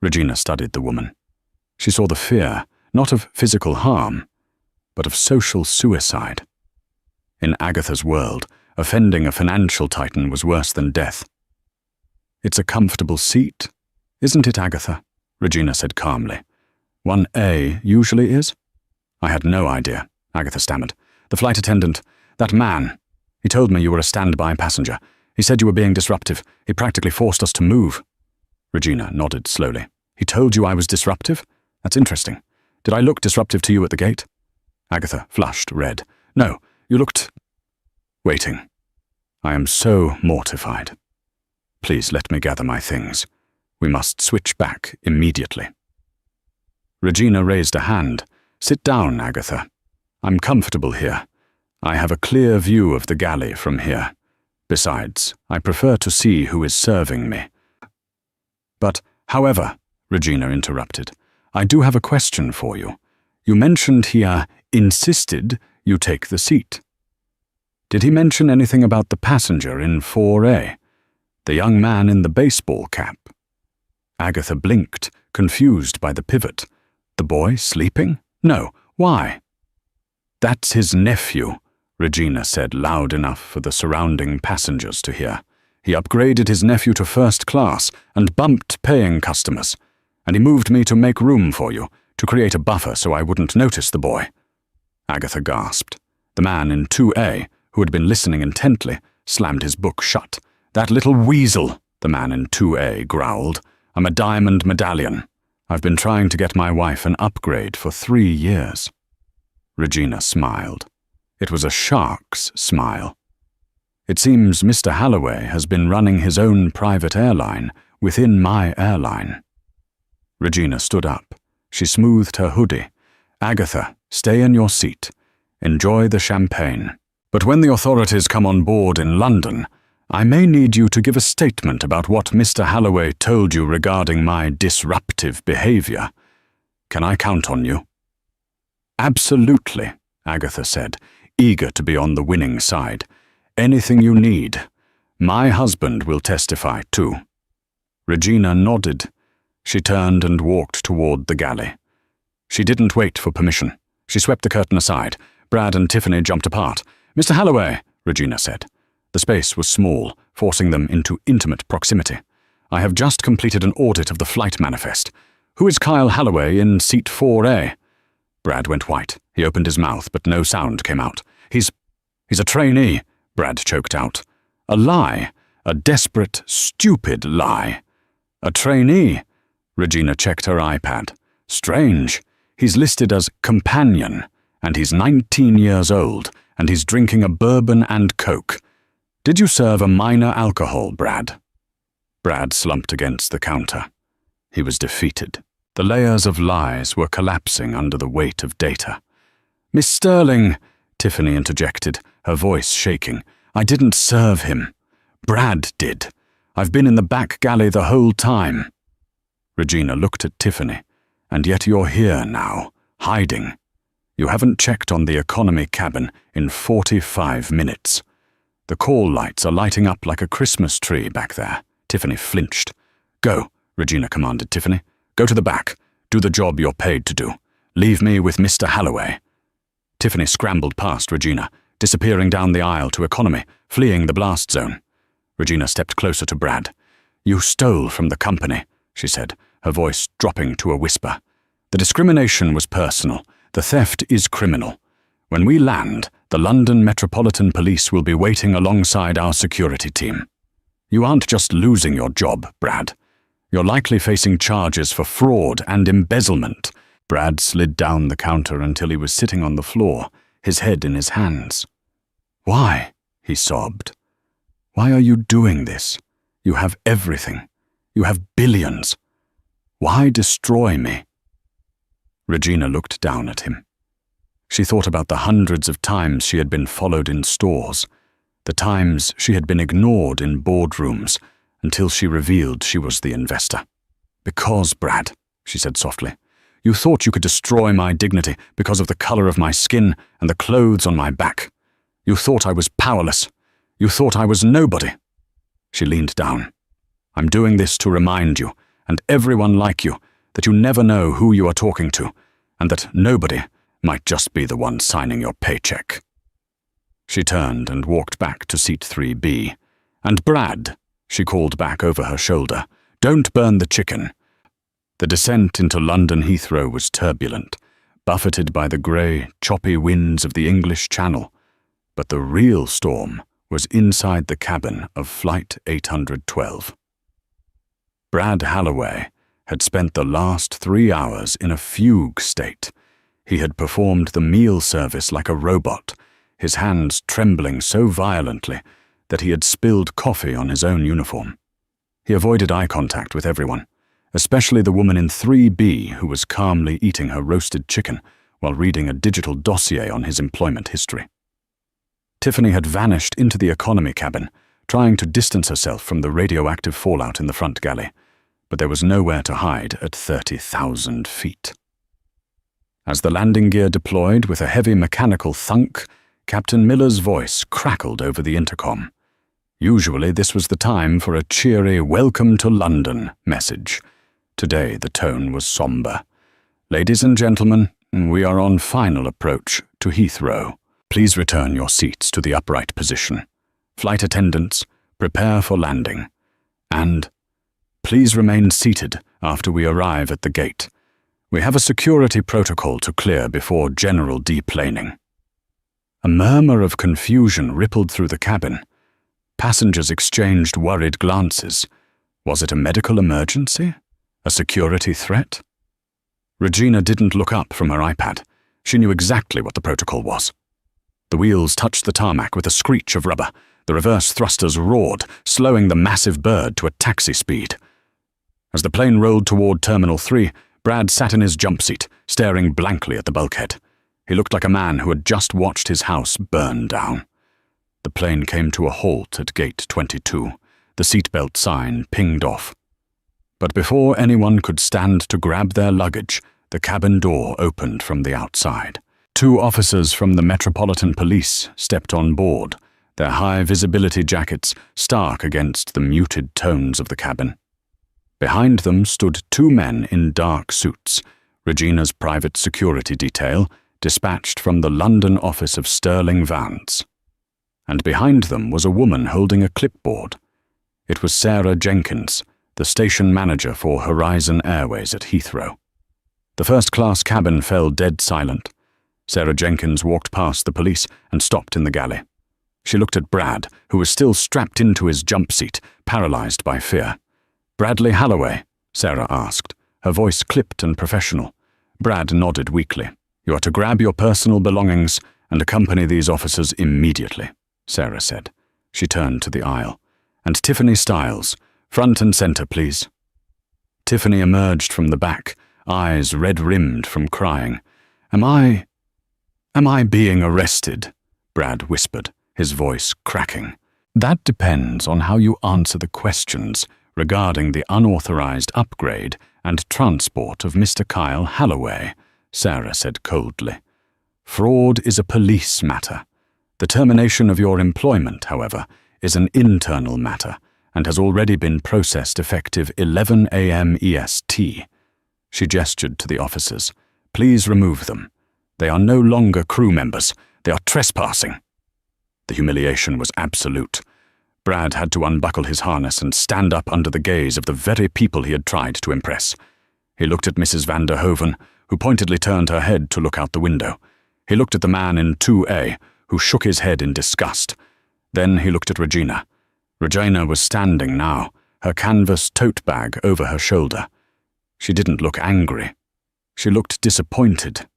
Regina studied the woman. She saw the fear, not of physical harm, but of social suicide. In Agatha's world, offending a financial titan was worse than death. It's a comfortable seat, isn't it, Agatha? Regina said calmly. 1A usually is? I had no idea, Agatha stammered. The flight attendant, that man, he told me you were a standby passenger. He said you were being disruptive. He practically forced us to move. Regina nodded slowly. He told you I was disruptive? That's interesting. Did I look disruptive to you at the gate? Agatha flushed red. No, you looked... waiting. I am so mortified. Please let me gather my things. We must switch back immediately. Regina raised a hand. Sit down, Agatha. I'm comfortable here. I have a clear view of the galley from here. Besides, I prefer to see who is serving me. But, however, Regina interrupted, I do have a question for you. You mentioned he insisted you take the seat. Did he mention anything about the passenger in 4A? The young man in the baseball cap? Agatha blinked, confused by the pivot. The boy sleeping? No. Why? That's his nephew, Regina said loud enough for the surrounding passengers to hear. He upgraded his nephew to first class and bumped paying customers. And he moved me to make room for you, to create a buffer so I wouldn't notice the boy. Agatha gasped. The man in 2A, who had been listening intently, slammed his book shut. That little weasel, the man in 2A growled. I'm a diamond medallion. I've been trying to get my wife an upgrade for 3 years. Regina smiled. It was a shark's smile. It seems Mr. Halloway has been running his own private airline within my airline. Regina stood up. She smoothed her hoodie. Agatha, stay in your seat. Enjoy the champagne. But when the authorities come on board in London, I may need you to give a statement about what Mr. Halloway told you regarding my disruptive behavior. Can I count on you? Absolutely, Agatha said, eager to be on the winning side. Anything you need. My husband will testify too. Regina nodded. She turned and walked toward the galley. She didn't wait for permission. She swept the curtain aside. Brad and Tiffany jumped apart. Mr. Halloway, Regina said. The space was small, forcing them into intimate proximity. I have just completed an audit of the flight manifest. Who is Kyle Halloway in seat 4A? Brad went white. He opened his mouth, but no sound came out. He's a trainee, Brad choked out. A lie. A desperate, stupid lie. A trainee. Regina checked her iPad. Strange. He's listed as companion, and he's 19 years old, and he's drinking a bourbon and Coke. Did you serve a minor alcohol, Brad? Brad slumped against the counter. He was defeated. The layers of lies were collapsing under the weight of data. Miss Sterling, Tiffany interjected, her voice shaking. I didn't serve him. Brad did. I've been in the back galley the whole time. Regina looked at Tiffany. And yet you're here now, hiding. You haven't checked on the economy cabin in 45 minutes. The call lights are lighting up like a Christmas tree back there. Tiffany flinched. Go, Regina commanded Tiffany. "Go to the back. Do the job you're paid to do. Leave me with Mr. Halloway." Tiffany scrambled past Regina, disappearing down the aisle to economy, fleeing the blast zone. Regina stepped closer to Brad. "You stole from the company," she said, her voice dropping to a whisper. "The discrimination was personal. The theft is criminal. When we land, the London Metropolitan Police will be waiting alongside our security team. You aren't just losing your job, Brad. You're likely facing charges for fraud and embezzlement." Brad slid down the counter until he was sitting on the floor, his head in his hands. "Why?" he sobbed. "Why are you doing this? You have everything. You have billions. Why destroy me?" Regina looked down at him. She thought about the hundreds of times she had been followed in stores, the times she had been ignored in boardrooms, until she revealed she was the investor. "Because, Brad," she said softly, "you thought you could destroy my dignity because of the color of my skin and the clothes on my back. You thought I was powerless. You thought I was nobody." She leaned down. "I'm doing this to remind you, and everyone like you, that you never know who you are talking to, and that nobody might just be the one signing your paycheck." She turned and walked back to seat 3B. "And Brad," she called back over her shoulder, "don't burn the chicken." The descent into London Heathrow was turbulent, buffeted by the grey, choppy winds of the English Channel. But the real storm was inside the cabin of Flight 812. Brad Halloway had spent the last 3 hours in a fugue state. He had performed the meal service like a robot, his hands trembling so violently that he had spilled coffee on his own uniform. He avoided eye contact with everyone, especially the woman in 3B who was calmly eating her roasted chicken while reading a digital dossier on his employment history. Tiffany had vanished into the economy cabin, trying to distance herself from the radioactive fallout in the front galley, but there was nowhere to hide at 30,000 feet. As the landing gear deployed with a heavy mechanical thunk, Captain Miller's voice crackled over the intercom. Usually this was the time for a cheery "Welcome to London" message. Today the tone was somber. "Ladies and gentlemen, we are on final approach to Heathrow. Please return your seats to the upright position. Flight attendants, prepare for landing. And please remain seated after we arrive at the gate. We have a security protocol to clear before general deplaning." A murmur of confusion rippled through the cabin. Passengers exchanged worried glances. Was it a medical emergency? A security threat? Regina didn't look up from her iPad. She knew exactly what the protocol was. The wheels touched the tarmac with a screech of rubber. The reverse thrusters roared, slowing the massive bird to a taxi speed. As the plane rolled toward Terminal 3, Brad sat in his jump seat, staring blankly at the bulkhead. He looked like a man who had just watched his house burn down. The plane came to a halt at Gate 22. The seatbelt sign pinged off. But before anyone could stand to grab their luggage, the cabin door opened from the outside. 2 officers from the Metropolitan Police stepped on board, their high-visibility jackets stark against the muted tones of the cabin. Behind them stood 2 men in dark suits, Regina's private security detail, dispatched from the London office of Sterling Vance. And behind them was a woman holding a clipboard. It was Sarah Jenkins, the station manager for Horizon Airways at Heathrow. The first-class cabin fell dead silent. Sarah Jenkins walked past the police and stopped in the galley. She looked at Brad, who was still strapped into his jump seat, paralyzed by fear. "Bradley Halloway?" Sarah asked, her voice clipped and professional. Brad nodded weakly. "You are to grab your personal belongings and accompany these officers immediately," Sarah said. She turned to the aisle. "And Tiffany Styles, front and center, please." Tiffany emerged from the back, eyes red-rimmed from crying. Am I being arrested?" Brad whispered, his voice cracking. "That depends on how you answer the questions regarding the unauthorized upgrade and transport of Mr. Kyle Halloway," Sarah said coldly. "Fraud is a police matter. The termination of your employment, however, is an internal matter, and has already been processed effective 11 a.m. EST. She gestured to the officers. Please remove them. They are no longer crew members. They are trespassing. The humiliation was absolute. Brad had to unbuckle his harness and stand up under the gaze of the very people he had tried to impress. He looked at Mrs. van der Hoven, who pointedly turned her head to look out the window. He looked at the man in 2A, who shook his head in disgust. Then he looked at Regina. Regina was standing now, her canvas tote bag over her shoulder. She didn't look angry. She looked disappointed.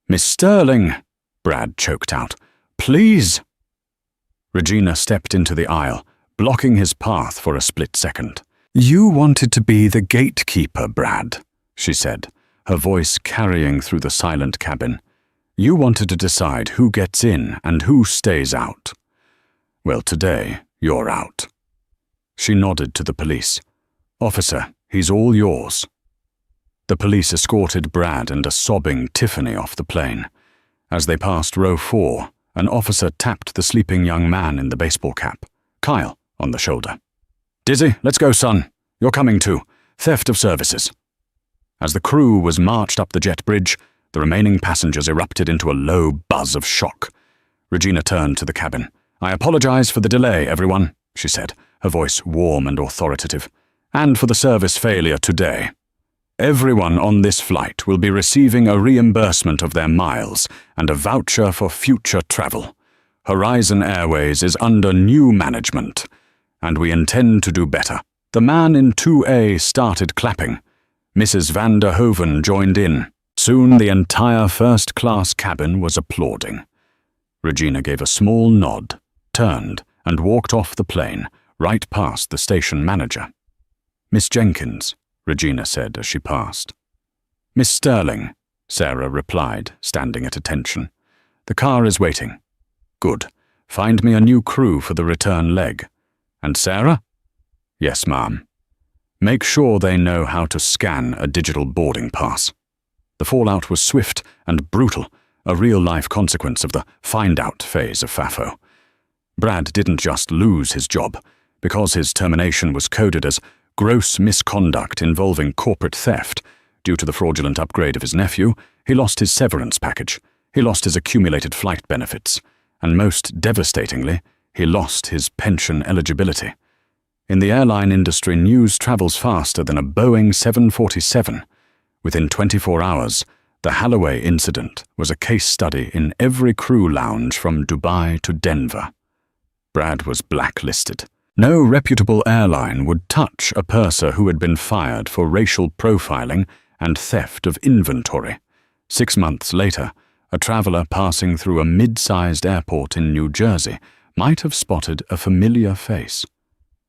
"Miss Sterling," Brad choked out. "Please." Regina stepped into the aisle, blocking his path for a split second. "You wanted to be the gatekeeper, Brad," she said, her voice carrying through the silent cabin. "You wanted to decide who gets in and who stays out. Well, today, you're out." She nodded to the police. "Officer, he's all yours." The police escorted Brad and a sobbing Tiffany off the plane. As they passed row 4, an officer tapped the sleeping young man in the baseball cap, Kyle, on the shoulder. "Dizzy, let's go, son. You're coming too. Theft of services." As the crew was marched up the jet bridge, the remaining passengers erupted into a low buzz of shock. Regina turned to the cabin. "I apologize for the delay, everyone," she said, her voice warm and authoritative, "and for the service failure today. Everyone on this flight will be receiving a reimbursement of their miles and a voucher for future travel. Horizon Airways is under new management, and we intend to do better." The man in 2A started clapping. Mrs. van der Hoven joined in. Soon the entire first-class cabin was applauding. Regina gave a small nod, turned, and walked off the plane, right past the station manager. "Miss Jenkins," Regina said as she passed. "Miss Sterling," Sarah replied, standing at attention. "The car is waiting." "Good. Find me a new crew for the return leg." "And Sarah?" "Yes, ma'am. Make sure they know how to scan a digital boarding pass." The fallout was swift and brutal, a real-life consequence of the find-out phase of FAFO. Brad didn't just lose his job. Because his termination was coded as gross misconduct involving corporate theft, due to the fraudulent upgrade of his nephew, he lost his severance package, he lost his accumulated flight benefits, and most devastatingly, he lost his pension eligibility. In the airline industry, news travels faster than a Boeing 747. Within 24 hours, the Halloway incident was a case study in every crew lounge from Dubai to Denver. Brad was blacklisted. No reputable airline would touch a purser who had been fired for racial profiling and theft of inventory. 6 months later, a traveler passing through a mid-sized airport in New Jersey might have spotted a familiar face.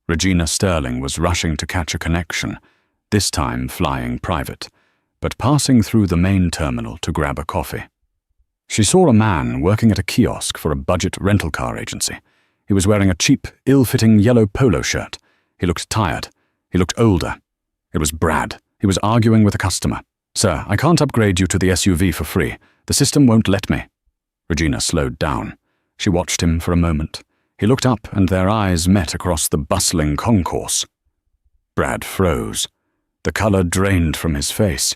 Regina Sterling was rushing to catch a connection, this time flying private, but passing through the main terminal to grab a coffee. She saw a man working at a kiosk for a budget rental car agency. He was wearing a cheap, ill-fitting yellow polo shirt. He looked tired. He looked older. It was Brad. He was arguing with a customer. "Sir, I can't upgrade you to the SUV for free. The system won't let me." Regina slowed down. She watched him for a moment. He looked up and their eyes met across the bustling concourse. Brad froze. The color drained from his face.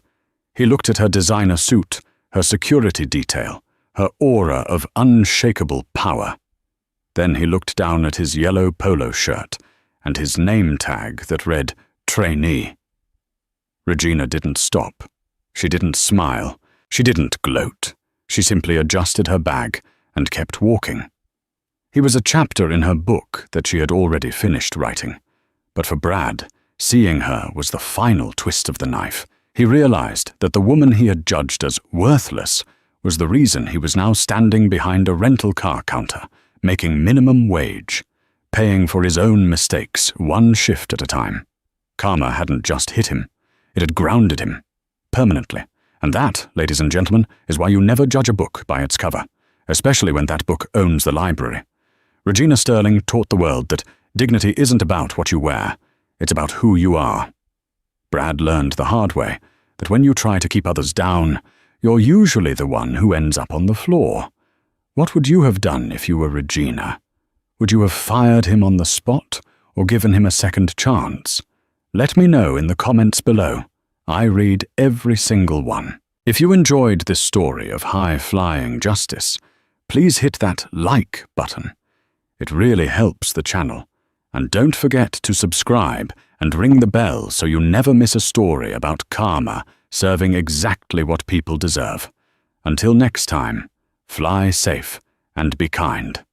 He looked at her designer suit, her security detail, her aura of unshakable power. Then he looked down at his yellow polo shirt and his name tag that read trainee. Regina didn't stop. She didn't smile. She didn't gloat. She simply adjusted her bag and kept walking. He was a chapter in her book that she had already finished writing. But for Brad, seeing her was the final twist of the knife. He realized that the woman he had judged as worthless was the reason he was now standing behind a rental car counter, making minimum wage, paying for his own mistakes one shift at a time. Karma hadn't just hit him. It had grounded him, permanently. And that, ladies and gentlemen, is why you never judge a book by its cover, especially when that book owns the library. Regina Sterling taught the world that dignity isn't about what you wear, it's about who you are. Brad learned the hard way that when you try to keep others down, you're usually the one who ends up on the floor. What would you have done if you were Regina? Would you have fired him on the spot, or given him a second chance? Let me know in the comments below. I read every single one. If you enjoyed this story of high-flying justice, please hit that like button. It really helps the channel. And don't forget to subscribe and ring the bell so you never miss a story about karma serving exactly what people deserve. Until next time, fly safe and be kind.